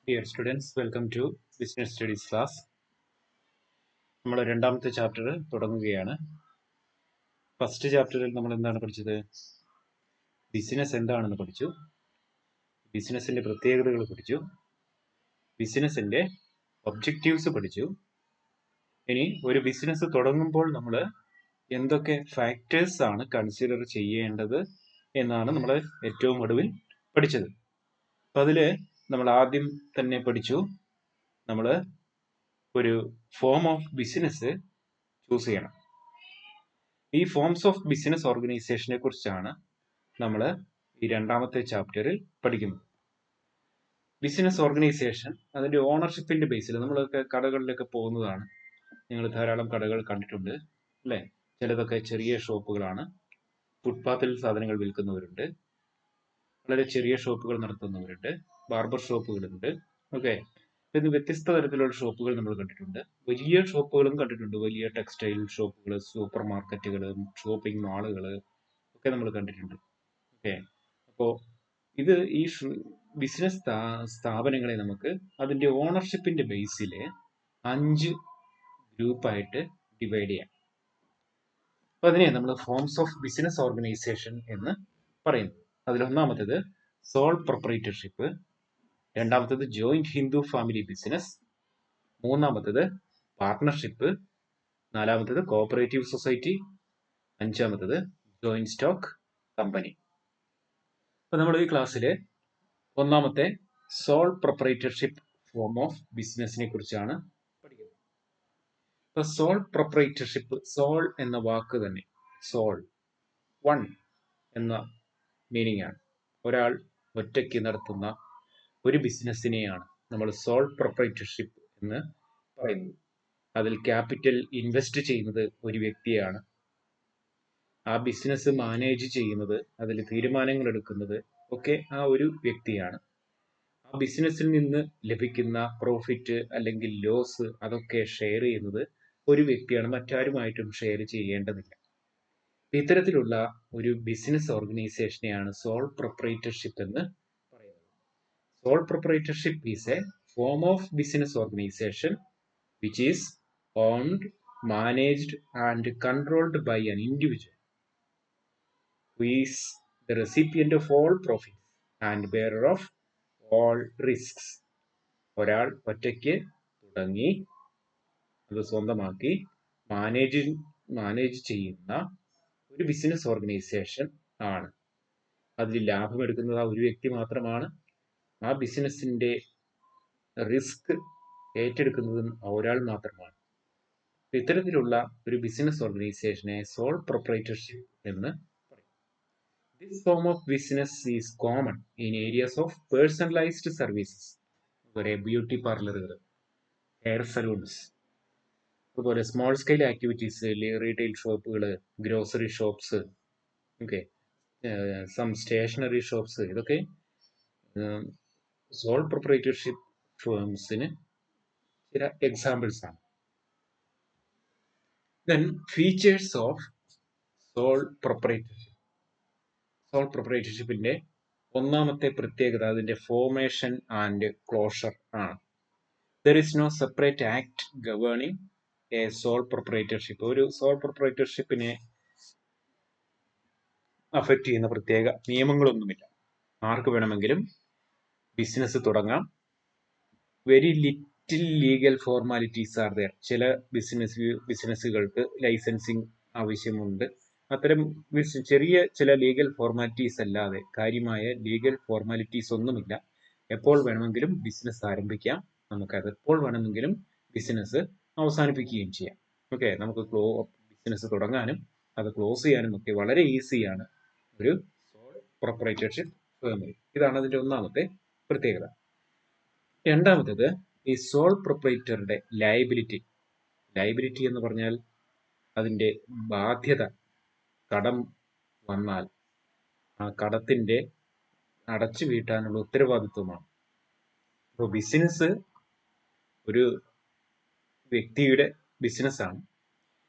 Dear students, welcome to Business Studies class. നമ്മൾ രണ്ടാമത്തെ chapter തുടങ്ങുകയാണ്. ഫസ്റ്റ് ചാപ്റ്ററിൽ നമ്മൾ എന്താണ് പഠിച്ചത്? ബിസിനസ് എന്താണെന്ന് പഠിച്ചു, ബിസിനസിന്റെ പ്രത്യേകതകൾ പഠിച്ചു, ബിസിനസിന്റെ ഒബ്ജക്റ്റീവ്സ് പഠിച്ചു. ഇനി ഒരു ബിസിനസ് തുടങ്ങുമ്പോൾ നമ്മൾ എന്തൊക്കെ ഫാക്ടേഴ്സ് ആണ് കൺസിഡർ ചെയ്യേണ്ടത് എന്നാണ് നമ്മൾ ഏറ്റവും ഒടുവിൽ പഠിച്ചത്. അപ്പം അതിൽ നമ്മൾ ആദ്യം തന്നെ പഠിച്ചു, നമ്മൾ ഒരു ഫോം ഓഫ് ബിസിനസ് ചൂസ് ചെയ്യണം. ഈ ഫോംസ് ഓഫ് ബിസിനസ് ഓർഗനൈസേഷനെ കുറിച്ചാണ് നമ്മൾ ഈ രണ്ടാമത്തെ ചാപ്റ്ററിൽ പഠിക്കുന്നത്. ബിസിനസ് ഓർഗനൈസേഷൻ അതിൻ്റെ ഓണർഷിപ്പിന്റെ ബേസിൽ നമ്മളൊക്കെ കടകളിലൊക്കെ പോകുന്നതാണ്. നിങ്ങൾ ധാരാളം കടകൾ കണ്ടിട്ടുണ്ട് അല്ലേ? ചിലതൊക്കെ ചെറിയ ഷോപ്പുകളാണ്, ഫുട്പാത്തിൽ സാധനങ്ങൾ വിൽക്കുന്നവരുണ്ട്, വളരെ ചെറിയ ഷോപ്പുകൾ നടത്തുന്നവരുണ്ട്, ബാർബർ ഷോപ്പുകളുണ്ട്. ഓക്കെ, ഇന്ന് വ്യത്യസ്ത തരത്തിലുള്ള ഷോപ്പുകൾ നമ്മൾ കണ്ടിട്ടുണ്ട്. വലിയ ഷോപ്പുകളും കണ്ടിട്ടുണ്ട്, വലിയ ടെക്സ്റ്റൈൽ ഷോപ്പുകൾ, സൂപ്പർ മാർക്കറ്റുകൾ, ഷോപ്പിംഗ് മാളുകൾ ഒക്കെ നമ്മൾ കണ്ടിട്ടുണ്ട്. ഓക്കെ, അപ്പോൾ ഇത് ഈ ബിസിനസ് സ്ഥാപനങ്ങളെ നമുക്ക് അതിൻ്റെ ഓണർഷിപ്പിന്റെ ബേസിൽ 5 ഗ്രൂപ്പായിട്ട് ഡിവൈഡ് ചെയ്യാം. അപ്പോൾ അതിനെ നമ്മൾ ഫോംസ് ഓഫ് ബിസിനസ് ഓർഗനൈസേഷൻ എന്ന് പറയുന്നു. അതിലൊന്നാമത്തേത് സോൾ പ്രൊപ്പറേറ്റർഷിപ്പ്, രണ്ടാമത്തേത് ജോയിന്റ് ഹിന്ദു ഫാമിലി ബിസിനസ്, മൂന്നാമത്തേത് പാർട്ട്ണർഷിപ്പ്, നാലാമത്തേത് കോഓപ്പറേറ്റീവ് സൊസൈറ്റി, അഞ്ചാമത്തേത് ജോയിന്റ് സ്റ്റോക്ക് കമ്പനി. അപ്പോൾ നമ്മൾ ഈ ക്ലാസ്സിൽ ഒന്നാമത്തെ സോൾ പ്രൊപ്പറേറ്റർഷിപ്പ് ഫോം ഓഫ് ബിസിനസിനെ കുറിച്ചാണ് പഠിക്കുന്നത്. അപ്പോൾ സോൾ പ്രൊപ്പറേറ്റർഷിപ്പ്, സോൾ എന്ന വാക്ക് തന്നെ സോൾ, വൺ എന്ന മീനിങ് ആണ്. ഒരാൾ ഒറ്റയ്ക്ക് നടത്തുന്ന ഒരു ബിസിനസ്സിനെയാണ് നമ്മൾ സോൾ പ്രൊപ്പറേറ്റർഷിപ്പ് എന്ന് പറയുന്നത്. അതിൽ ക്യാപിറ്റൽ ഇൻവെസ്റ്റ് ചെയ്യുന്നത് ഒരു വ്യക്തിയാണ്. ആ ബിസിനസ് മാനേജ് ചെയ്യുന്നത്, അതിൽ തീരുമാനങ്ങൾ എടുക്കുന്നത് ഒക്കെ ആ ഒരു വ്യക്തിയാണ്. ആ ബിസിനസ്സിൽ നിന്ന് ലഭിക്കുന്ന പ്രോഫിറ്റ് അല്ലെങ്കിൽ ലോസ് അതൊക്കെ ഷെയർ ചെയ്യുന്നത് ഒരു വ്യക്തിയാണ്, മറ്റാരുമായിട്ടും ഷെയർ ചെയ്യേണ്ടതില്ല. ഇത്തരത്തിലുള്ള ഒരു ബിസിനസ് ഓർഗനൈസേഷനെയാണ് സോൾ പ്രൊപ്പറേറ്റർഷിപ്പ് എന്ന് പറയുന്നത്. Soul proprietorship is A form of business organisation which is owned, managed and controlled by an individual who is the recipient of all profits and bearer of all risks. ഒരാൾ ഒറ്റയ്ക്ക് തുടങ്ങി അത് സ്വന്തമാക്കി manage ചെയ്യുന്ന ഒരു business organisation ആണ്. അതിൽ ലാഭം എടുക്കുന്നത് ആ ഒരു വ്യക്തി മാത്രമാണ്. ആ ബിസിനസിന്റെ റിസ്ക് ഏറ്റെടുക്കുന്നതും ഒരാൾ മാത്രമാണ്. ഇത്തരത്തിലുള്ള ഒരു ബിസിനസ് ഓർഗനൈസേഷനെ സോൾ പ്രൊപ്പറേറ്റർഷിപ്പ് എന്ന് പറയും. This form of business is common in areas of personalised services, അതുപോലെ ബ്യൂട്ടി പാർലറുകൾ, ഹെയർ സലൂൺസ്, അതുപോലെ സ്മോൾ സ്കെയിൽ ആക്ടിവിറ്റീസ്, റീറ്റെയിൽ ഷോപ്പുകൾ, grocery shops, okay, some stationery shops, ഇതൊക്കെ സോൾ പ്രൊപ്പറേറ്റർഷിപ്പ് ഫേംസിന് ചില എക്സാമ്പിൾസ് ആണ്. Then features of sole proprietorship. Sole പ്രൊപ്പറേറ്റർഷിപ്പിന്റെ ഒന്നാമത്തെ പ്രത്യേകത അതിന്റെ ഫോർമേഷൻ ആൻഡ് ക്ലോഷർ ആണ്. There is no separate act governing a sole proprietorship. ഒരു സോൾ പ്രൊപ്പറേറ്റർഷിപ്പിനെ അഫക്റ്റ് ചെയ്യുന്ന പ്രത്യേക നിയമങ്ങളൊന്നുമില്ല. ആർക്ക് വേണമെങ്കിലും ബിസിനസ് തുടങ്ങാം. Very little legal formalities are there. ചില ബിസിനസ്സുകൾക്ക് ലൈസൻസിങ് ആവശ്യമുണ്ട്. അത്തരം ചെറിയ ചില ലീഗൽ ഫോർമാലിറ്റീസ് അല്ലാതെ കാര്യമായ ലീഗൽ ഫോർമാലിറ്റീസ് ഒന്നുമില്ല. എപ്പോൾ വേണമെങ്കിലും ബിസിനസ് ആരംഭിക്കാം, നമുക്കത് എപ്പോൾ വേണമെങ്കിലും ബിസിനസ് അവസാനിപ്പിക്കുകയും ചെയ്യാം. ഓക്കെ, നമുക്ക് ബിസിനസ് തുടങ്ങാനും അത് ക്ലോസ് ചെയ്യാനും ഒക്കെ വളരെ ഈസിയാണ് ഒരു സോൾ പ്രൊപ്പറേറ്റർഷിപ്പ് ഫേമിൽ. ഇതാണ് അതിന്റെ ഒന്നാമത്തെ പ്രത്യേകത. രണ്ടാമത്തേത് ഈ സോൾ പ്രൊപ്പറേറ്ററുടെ ലയബിലിറ്റി എന്ന് പറഞ്ഞാൽ അതിന്റെ ബാധ്യത. കടം വന്നാൽ ആ കടത്തിന്റെ അടച്ചു വീട്ടാനുള്ള ഉത്തരവാദിത്വമാണ്. അപ്പോൾ ബിസിനസ് ഒരു വ്യക്തിയുടെ ബിസിനസ്സാണ്.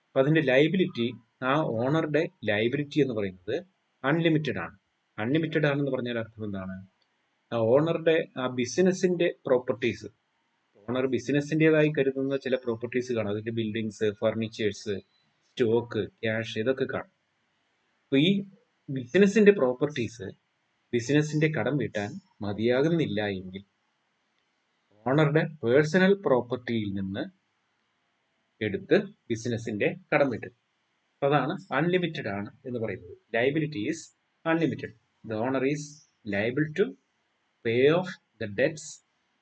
അപ്പം അതിന്റെ ലയബിലിറ്റി, ആ ഓണറുടെ ലയബിലിറ്റി എന്ന് പറയുന്നത് അൺലിമിറ്റഡ് ആണ്. അൺലിമിറ്റഡ് ആണെന്ന് പറഞ്ഞാൽ അർത്ഥം എന്താണ്? ഓണറുടെ ആ ബിസിനസിന്റെ പ്രോപ്പർട്ടീസ്, ഓണർ ബിസിനസിൻ്റെതായി കരുതുന്ന ചില പ്രോപ്പർട്ടീസ് കാണും. അതിന്റെ ബിൽഡിങ്സ്, ഫർണിച്ചേഴ്സ്, സ്റ്റോക്ക്, ക്യാഷ്, ഇതൊക്കെ കാണും. അപ്പൊ ഈ ബിസിനസിന്റെ പ്രോപ്പർട്ടീസ് ബിസിനസിന്റെ കടം വീട്ടാൻ മതിയാകുന്നില്ല എങ്കിൽ ഓണറുടെ പേഴ്സണൽ പ്രോപ്പർട്ടിയിൽ നിന്ന് എടുത്ത് ബിസിനസിന്റെ കടം വീട്ടും. അതാണ് അൺലിമിറ്റഡ് ആണ് എന്ന് പറയുന്നത്. Liability is unlimited. The owner is liable to pay off the debts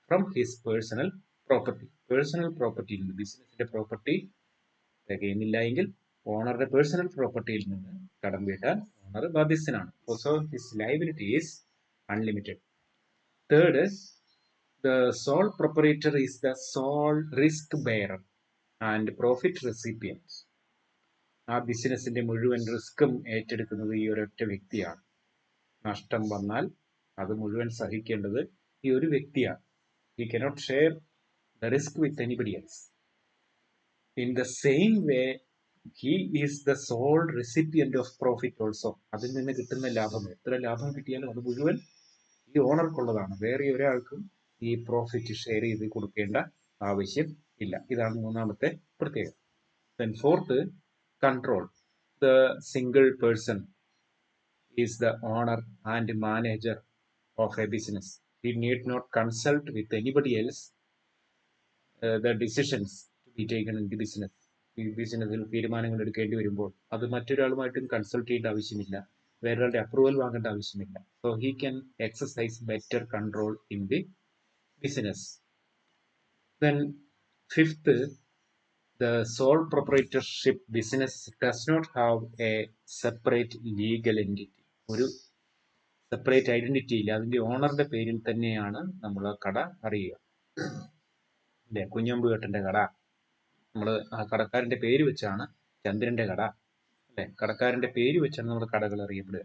from his personal property. Personal പ്രോപ്പർട്ടിയിൽ നിന്ന് ബിസിനസിന്റെ പ്രോപ്പർട്ടി തികയുന്നില്ല എങ്കിൽ ഓണറുടെ പേഴ്സണൽ പ്രോപ്പർട്ടിയിൽ നിന്ന് കടം വീട്ടാൻ ഓണർ ബാധ്യസ്ഥനാണ്. So his liability is unlimited. Third, the sole proprietor is the sole risk bearer and profit recipient. ആ ബിസിനസിന്റെ മുഴുവൻ റിസ്ക്കും ഏറ്റെടുക്കുന്നത് ഈ ഒരൊറ്റ വ്യക്തിയാണ്. നഷ്ടം വന്നാൽ അത് മുഴുവൻ സഹിക്കേണ്ടത് ഈ ഒരു വ്യക്തിയാണ്. He cannot share the risk with anybody else. In the same way, he is the sole recipient of profit also. അതിൽ നിന്ന് കിട്ടുന്ന ലാഭം, എത്ര ലാഭം കിട്ടിയാലും അത് മുഴുവൻ ഈ ഓണർക്കുള്ളതാണ്. വേറെ ഒരാൾക്കും ഈ പ്രോഫിറ്റ് ഷെയർ ചെയ്ത് കൊടുക്കേണ്ട ആവശ്യം ഇല്ല. ഇതാണ് മൂന്നാമത്തെ പ്രത്യേകത. Then fourth, control. The single person is the owner and manager of a business. He need not consult with anybody else the decisions to be taken in the business. ഈ ബിസിനസ്സിൽ തീരുമാനങ്ങൾ എടുക്കേണ്ടി വരുമ്പോൾ അത് മറ്റൊരാളുമായിട്ടും കൺസൾട്ട് ചെയ്യേണ്ട ആവശ്യമില്ല, വേറൊരാളുടെ അപ്രൂവൽ വാങ്ങേണ്ട ആവശ്യമില്ല. So he can exercise better control in the business. Then fifth, the sole proprietorship business does not have a separate legal entity. ഒരു സെപ്പറേറ്റ് ഐഡന്റിറ്റി ഇല്ല. അതിന്റെ ഓണറുടെ പേരിൽ തന്നെയാണ് നമ്മൾ കട അറിയുക. അല്ലെ, കുഞ്ഞമ്പുകെട്ടന്റെ കട, നമ്മൾ ആ കടക്കാരന്റെ പേര് വെച്ചാണ്. ചന്ദ്രന്റെ കട, അല്ലെ, കടക്കാരന്റെ പേര് വെച്ചാണ് നമ്മൾ കടകൾ അറിയപ്പെടുക.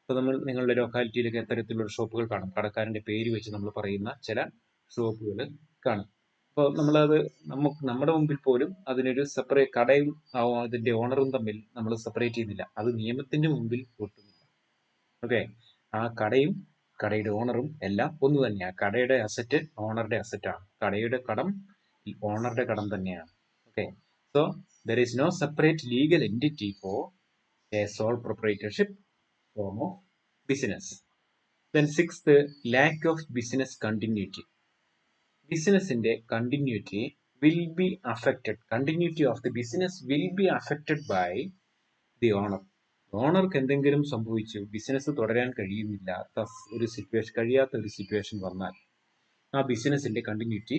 അപ്പൊ നിങ്ങളുടെ ലൊക്കാലിറ്റിയിലൊക്കെ എത്തരത്തിലുള്ള ഷോപ്പുകൾ കാണും. കടക്കാരന്റെ പേര് വെച്ച് നമ്മൾ പറയുന്ന ചില ഷോപ്പുകൾ കാണും. അപ്പോൾ നമ്മളത് നമ്മുടെ മുമ്പിൽ പോലും അതിനൊരു സെപ്പറേറ്റ് കടയും അതിന്റെ ഓണറും തമ്മിൽ നമ്മൾ സെപ്പറേറ്റ് ചെയ്യുന്നില്ല. അത് നിയമത്തിന്റെ മുമ്പിൽ ഒട്ടുമില്ല. ഓക്കെ, ആ കടയും കടയുടെ ഓണറും എല്ലാം ഒന്ന് തന്നെയാണ്. കടയുടെ അസറ്റ് ഓണറുടെ അസറ്റാണ്, കടയുടെ കടം ഓണറുടെ കടം തന്നെയാണ്. Okay, so there is no separate legal entity for a sole proprietorship form of business. Then sixth, lack of business continuity. ബിസിനസിന്റെ continuity will be affected. Continuity of the business will be affected by the owner. ഓണർക്ക് എന്തെങ്കിലും സംഭവിച്ചു, business തുടരാൻ കഴിയാത്ത ഒരു situation വന്നാൽ ആ ബിസിനസിന്റെ കണ്ടിന്യൂറ്റി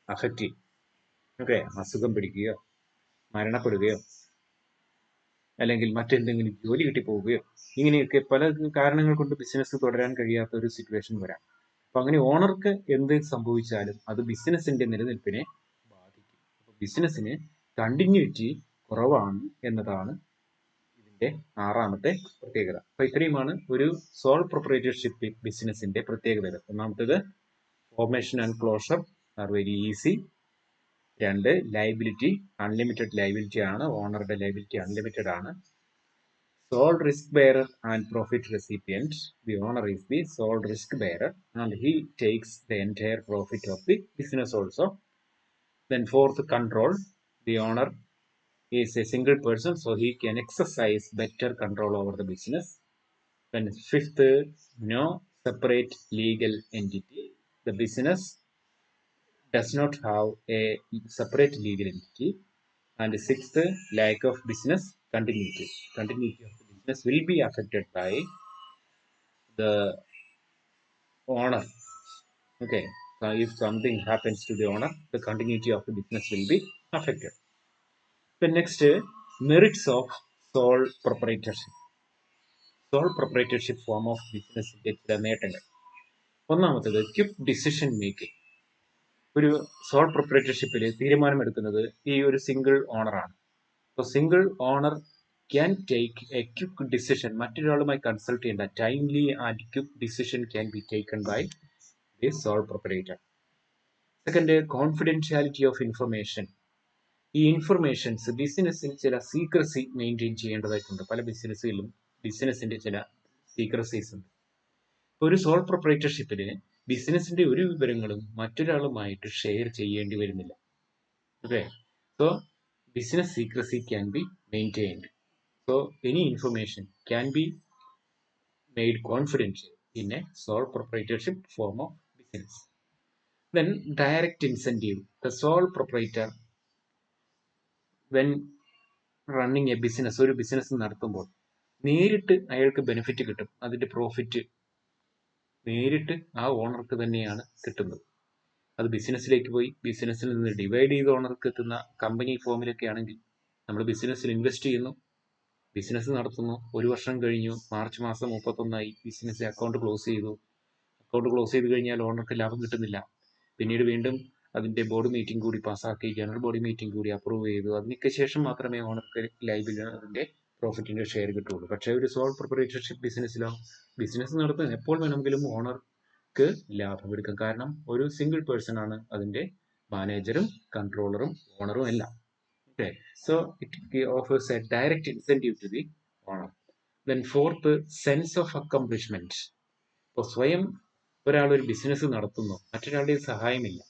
അഫക്റ്റ് ചെയ്യും. ഓക്കെ, അസുഖം പിടിക്കുകയോ മരണപ്പെടുകയോ അല്ലെങ്കിൽ മറ്റെന്തെങ്കിലും ജോലി കിട്ടിപ്പോവുകയോ ഇങ്ങനെയൊക്കെ പല കാരണങ്ങൾ കൊണ്ട് ബിസിനസ് തുടരാൻ കഴിയാത്ത ഒരു സിറ്റുവേഷൻ വരാം. അപ്പൊ അങ്ങനെ ഓണർക്ക് എന്ത് സംഭവിച്ചാലും അത് ബിസിനസിന്റെ നിലനിൽപ്പിനെ ബാധിക്കും. അപ്പൊ ബിസിനസ്സിന് കണ്ടിന്യൂറ്റി കുറവാണ് എന്നതാണ് ഇതിന്റെ ആറാമത്തെ പ്രത്യേകത. അപ്പൊ ഇത്രയുമാണ് ഒരു സോൾ പ്രൊപ്രൈറ്റർഷിപ്പ് ബിസിനസിന്റെ പ്രത്യേകതകൾ. ഒന്നാമത്തേത്, formation and closure are very easy. രണ്ട്, ലയബിലിറ്റി അൺലിമിറ്റഡ് ലയബിലിറ്റി ആണ്, ഓണറുടെ ലയബിലിറ്റി അൺലിമിറ്റഡ് ആണ്. Sole risk bearer and profit recipient. The owner is the sole risk bearer and he takes the entire profit of the business also. Then fourth, control. The owner is a single person, so he can exercise better control over the business. Then fifth, no separate legal entity. The business does not have a separate legal entity. And sixth, lack of business continuity. Continuity of the business will be affected by the owner. Okay, so if something happens to the owner, the continuity of the business will be affected. The next, merits of sole proprietorship. Sole proprietorship form of business ചില നേട്ടങ്ങൾ. ഒന്നാമത്തേത്, quick decision making. ഒരു sole പ്രൊപ്രൈറ്റർഷിപ്പിൽ തീരുമാനമെടുക്കുന്നത് ഈ ഒരു single ഓണറാണ്. അപ്പോൾ single owner can take a quick decision. മറ്റൊരാളുമായി കൺസൾട്ട് ചെയ്യേണ്ട timely and quick decision can be taken by the sole proprietor. Second, confidentiality of information. ഈ ഇൻഫർമേഷൻസ് ബിസിനസ്സിൽ ചില സീക്രസി മെയിൻറ്റെയിൻ ചെയ്യേണ്ടതായിട്ടുണ്ട്. പല ബിസിനസ്സിലും ബിസിനസ്സിന്റെ ചില സീക്രസീസ് ഉണ്ട്. ഒരു സോൾ പ്രൊപ്പറേറ്റർഷിപ്പിന് ബിസിനസിന്റെ ഒരു വിവരങ്ങളും മറ്റൊരാളുമായിട്ട് ഷെയർ ചെയ്യേണ്ടി വരുന്നില്ല. Okay, so business secrecy can be maintained. So any information can be made confidential in a sole proprietorship form of business. Then direct incentive. The sole proprietor, when running a business, ഒരു business നടത്തുമ്പോൾ നേരിട്ട് അയാൾക്ക് benefit കിട്ടും. അതിന്റെ profit നേരിട്ട് ആ ഓണർക്ക് തന്നെയാണ് കിട്ടുന്നത്. അത് ബിസിനസ്സിലേക്ക് പോയി ബിസിനസ്സിൽ നിന്ന് ഡിവൈഡ് ചെയ്ത് ഓണർക്ക് എത്തുന്ന കമ്പനി ഫോമിലൊക്കെ ആണെങ്കിൽ നമ്മൾ ബിസിനസ്സിൽ ഇൻവെസ്റ്റ് ചെയ്യുന്നു, ബിസിനസ് നടത്തുന്നു, 1 വർഷം കഴിഞ്ഞു, മാർച്ച് മാസം 31 ബിസിനസ് അക്കൗണ്ട് ക്ലോസ് ചെയ്ത് കഴിഞ്ഞാൽ ഓണർക്ക് ലാഭം കിട്ടുന്നില്ല. പിന്നീട് വീണ്ടും അതിന്റെ ബോർഡ് മീറ്റിംഗ് കൂടി പാസ്സാക്കി, ജനറൽ ബോഡി മീറ്റിംഗ് കൂടി അപ്രൂവ് ചെയ്തു, അതിനൊക്കെ ശേഷം മാത്രമേ ഓണർക്ക് ലൈബിൽ അതിന്റെ പ്രോഫിറ്റിന്റെ ഷെയർ കിട്ടുള്ളൂ. പക്ഷേ ഒരു സോൾ പ്രൊപ്പറേറ്റർഷിപ്പ് ബിസിനസ്സിലോ, ബിസിനസ് നടത്തുന്ന എപ്പോൾ വേണമെങ്കിലും ഓണർക്ക് ലാഭം എടുക്കാം. കാരണം ഒരു സിംഗിൾ പേഴ്സൺ ആണ് അതിന്റെ മാനേജറും കൺട്രോളറും ഓണറും എല്ലാം. Okay, so it offers a direct incentive to the owner. Then fourth, sense of accomplishment. ഇപ്പോൾ സ്വയം ഒരാൾ ഒരു ബിസിനസ് നടത്തുന്നു, മറ്റൊരാളുടെ സഹായമില്ല,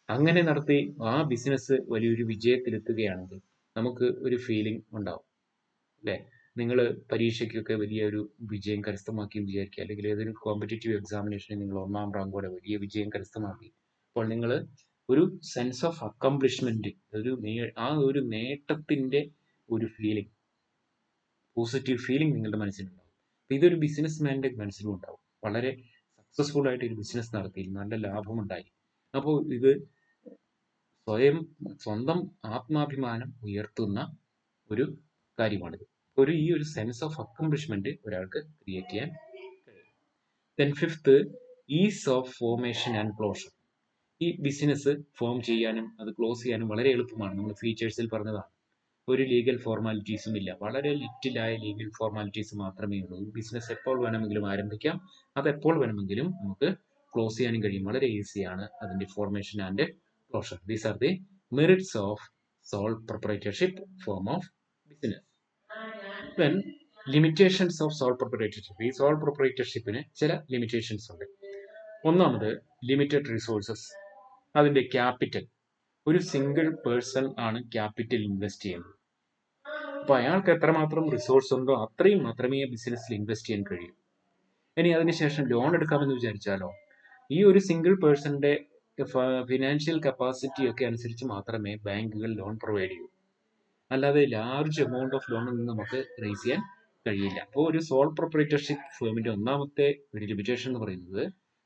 അങ്ങനെ നടത്തി ആ ബിസിനസ് വലിയൊരു വിജയത്തിലെത്തുകയാണെങ്കിൽ നമുക്ക് ഒരു ഫീലിംഗ് ഉണ്ടാവും, അല്ലേ? നിങ്ങൾ പരീക്ഷയ്ക്കൊക്കെ വലിയൊരു വിജയം കരസ്ഥമാക്കി വിചാരിക്കുക, അല്ലെങ്കിൽ ഏതൊരു കോമ്പറ്റേറ്റീവ് എക്സാമിനേഷനിൽ നിങ്ങൾ 1ാം റാങ്കോടെ വലിയ വിജയം കരസ്ഥമാക്കി. അപ്പോൾ നിങ്ങൾ ഒരു സെൻസ് ഓഫ് അക്കംപ്ലിഷ്മെന്റ്, ആ ഒരു നേട്ടത്തിന്റെ ഒരു ഫീലിംഗ്, പോസിറ്റീവ് ഫീലിംഗ് നിങ്ങളുടെ മനസ്സിലുണ്ടാവും. അപ്പൊ ഇതൊരു ബിസിനസ്മാന്റെ മനസ്സിലും ഉണ്ടാവും. വളരെ സക്സസ്ഫുൾ ആയിട്ട് ഒരു ബിസിനസ് നടത്തി നല്ല ലാഭമുണ്ടായി. അപ്പോൾ ഇത് സ്വന്തം ആത്മാഭിമാനം ഉയർത്തുന്ന ഒരു കാര്യമാണിത്. ഈ ഒരു സെൻസ് ഓഫ് അക്കംപ്ലിഷ്മെന്റ് ഒരാൾക്ക് ക്രിയേറ്റ് ചെയ്യാൻ കഴിയും. Then fifth, is of formation and closure. ഈ ബിസിനസ് ഫോം ചെയ്യാനും അത് ക്ലോസ് ചെയ്യാനും വളരെ എളുപ്പമാണ്. നമ്മൾ ഫീച്ചേഴ്സിൽ പറഞ്ഞതാണ്. ഒരു ലീഗൽ ഫോർമാലിറ്റീസും ഇല്ല, വളരെ ലിറ്റിലായ ലീഗൽ ഫോർമാലിറ്റീസ് മാത്രമേ ഉള്ളൂ. ബിസിനസ് എപ്പോൾ വേണമെങ്കിലും ആരംഭിക്കാം, അത് എപ്പോൾ വേണമെങ്കിലും നമുക്ക് ക്ലോസ് ചെയ്യാനും കഴിയും. വളരെ ഈസിയാണ് അതിന്റെ formation and closure. These are the merits of soul proprietorship form of business. Then limitations of soul proprietorship. ഈ സോൾ പ്രൊപ്പറേറ്റർഷിപ്പിന് ചില ലിമിറ്റേഷൻസ് ഉണ്ട്. ഒന്നാമത് ലിമിറ്റഡ് റിസോഴ്സസ്. അതിന്റെ ക്യാപിറ്റൽ, ഒരു സിംഗിൾ പേഴ്സൺ ആണ് ക്യാപിറ്റൽ ഇൻവെസ്റ്റ് ചെയ്യുന്നത്. അപ്പൊ അയാൾക്ക് എത്രമാത്രം റിസോഴ്സ് ഉണ്ടോ അത്രയും മാത്രമേ ബിസിനസ്സിൽ ഇൻവെസ്റ്റ് ചെയ്യാൻ കഴിയൂ. ഇനി അതിനുശേഷം ലോൺ എടുക്കാമെന്ന് വിചാരിച്ചാലോ, ഈ ഒരു സിംഗിൾ പേഴ്സന്റെ ഫിനാൻഷ്യൽ കപ്പാസിറ്റി ഒക്കെ അനുസരിച്ച് മാത്രമേ ബാങ്കുകൾ ലോൺ പ്രൊവൈഡ് ചെയ്യൂ. അല്ലാതെ ലാർജ് എമൗണ്ട് ഓഫ് ലോൺ ഒന്നും നമുക്ക് റേസ് ചെയ്യാൻ കഴിയില്ല. അപ്പോൾ ഒരു സോൾ പ്രൊപ്പറേറ്റർഷിപ്പ് ഫേമിന്റെ ഒന്നാമത്തെ ഒരു ലിമിറ്റേഷൻ എന്ന് പറയുന്നത്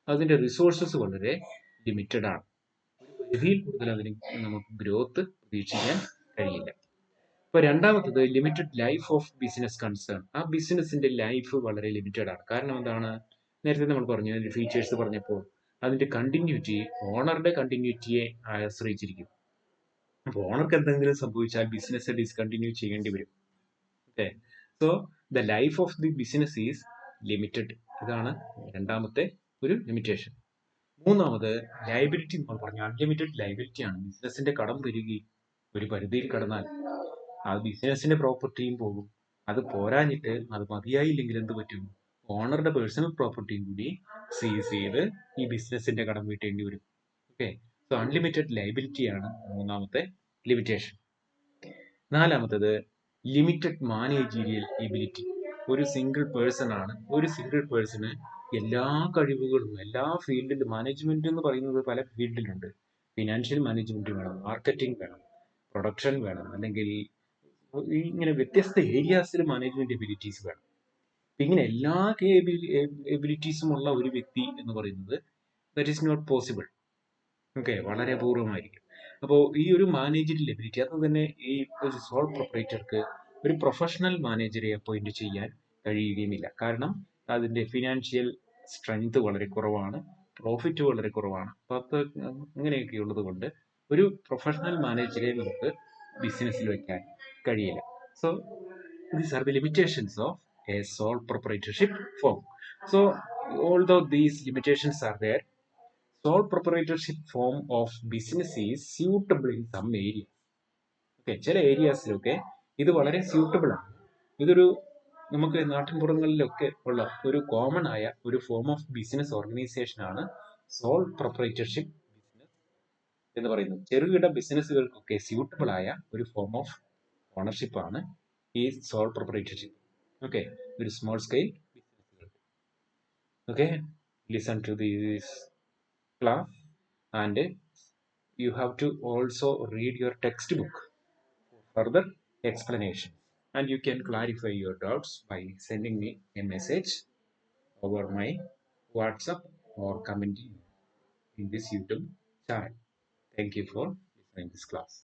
അതിന്റെ റിസോഴ്സസ് വളരെ ലിമിറ്റഡ് ആണ്. പരിധിയിൽ കൂടുതൽ അതിന് നമുക്ക് ഗ്രോത്ത് പ്രതീക്ഷിക്കാൻ കഴിയില്ല. ഇപ്പൊ രണ്ടാമത്തത് limited life of business concern. ആ ബിസിനസിന്റെ ലൈഫ് വളരെ ലിമിറ്റഡ് ആണ്. കാരണം എന്താണ്? നേരത്തെ നമ്മൾ പറഞ്ഞു, അതിന്റെ ഫീച്ചേഴ്സ് പറഞ്ഞപ്പോൾ അതിന്റെ കണ്ടിന്യൂറ്റി ഓണറുടെ കണ്ടിന്യൂറ്റിയെ ആശ്രയിച്ചിരിക്കും. അപ്പോൾ ഓണർക്ക് എന്തെങ്കിലും സംഭവിച്ചാൽ ബിസിനസ് ഡിസ്കണ്ടിന്യൂ ചെയ്യേണ്ടി വരും. Okay, so the life of the business is limited. ഇതാണ് രണ്ടാമത്തെ ഒരു ലിമിറ്റേഷൻ. മൂന്നാമത് ലയബിലിറ്റി. നമ്മൾ പറഞ്ഞു അൺലിമിറ്റഡ് ലയബിലിറ്റി ആണ്. ബിസിനസിന്റെ കടം പെരുകി ഒരു പരിധിയിൽ കടന്നാൽ ആ ബിസിനസിന്റെ പ്രോപ്പർട്ടിയും പോകും. അത് പോരാഞ്ഞിട്ട് അത് മതിയായില്ലെങ്കിൽ എന്ത് പറ്റും? ഓണറുടെ പേഴ്സണൽ പ്രോപ്പർട്ടിയും കൂടി സീസ് ചെയ്ത് ഈ ബിസിനസിന്റെ കടം വീട്ടേണ്ടി വരും. ഓക്കെ, സോ അൺലിമിറ്റഡ് ലയബിലിറ്റി ആണ് മൂന്നാമത്തെ ലിമിറ്റേഷൻ. നാലാമത്തത് ലിമിറ്റഡ് മാനേജീരിയൽ എബിലിറ്റി. ഒരു സിംഗിൾ പേഴ്സൺ ആണ്. ഒരു സിംഗിൾ പേഴ്സണ് എല്ലാ കഴിവുകളും എല്ലാ ഫീൽഡിലും, മാനേജ്മെന്റ് എന്ന് പറയുന്നത് പല ഫീൽഡിലുണ്ട്. ഫിനാൻഷ്യൽ മാനേജ്മെന്റ് വേണം, മാർക്കറ്റിംഗ് വേണം, പ്രൊഡക്ഷൻ വേണം, അല്ലെങ്കിൽ ഇങ്ങനെ വ്യത്യസ്ത ഏരിയാസിൽ മാനേജ്മെന്റ് എബിലിറ്റീസ് വേണം. ഇങ്ങനെ എല്ലാ എബിലിറ്റീസും ഉള്ള ഒരു വ്യക്തി എന്ന് പറയുന്നത് that is not possible. Okay, വളരെ അപൂർവമായിരിക്കും. അപ്പോൾ ഈ ഒരു മാനേജറിയൽ എബിലിറ്റി, അത് തന്നെ ഈ ഒരു സോൾ പ്രൊപ്പറേറ്റർക്ക് ഒരു പ്രൊഫഷണൽ മാനേജറെ അപ്പോയിന്റ് ചെയ്യാൻ കഴിയുകയുമില്ല. കാരണം അതിന്റെ ഫിനാൻഷ്യൽ സ്ട്രെങ്ത് വളരെ കുറവാണ്, പ്രോഫിറ്റ് വളരെ കുറവാണ്. അപ്പോൾ അങ്ങനെയൊക്കെ ഉള്ളത് കൊണ്ട് ഒരു പ്രൊഫഷണൽ മാനേജറെ നമുക്ക് ബിസിനസ്സിൽ വെക്കാൻ കഴിയില്ല. So these are the limitations of A soul proprietorship form. So although these limitations are there, sole proprietorship form of business is suitable in some areas. Okay, ചില ഏരിയാസിലൊക്കെ ഇത് വളരെ സ്യൂട്ടബിൾ ആണ്. ഇതൊരു നമുക്ക് നാട്ടിൻപുറങ്ങളിലൊക്കെ ഉള്ള ഒരു കോമൺ ആയ ഒരു ഫോം ഓഫ് ബിസിനസ് ഓർഗനൈസേഷൻ ആണ് സോൾ പ്രൊപ്പറേറ്റർഷിപ്പ് ബിസിനസ് എന്ന് പറയുന്നത്. ചെറുകിട ബിസിനസ്സുകൾക്കൊക്കെ സ്യൂട്ടബിൾ ആയ ഒരു ഫോം ഓഫ് ഓണർഷിപ്പ് ആണ് ഈ സോൾ പ്രൊപ്പറേറ്റർഷിപ്പ്. ഓക്കെ, ഒരു സ്മോൾ സ്കെയിൽ ബിസിനസ്സുകൾ. Okay, listen to this class and you have to also read your textbook for further explanation, and you can clarify your doubts by sending me a message over my WhatsApp or commenting in this YouTube channel. Thank you for listening this class.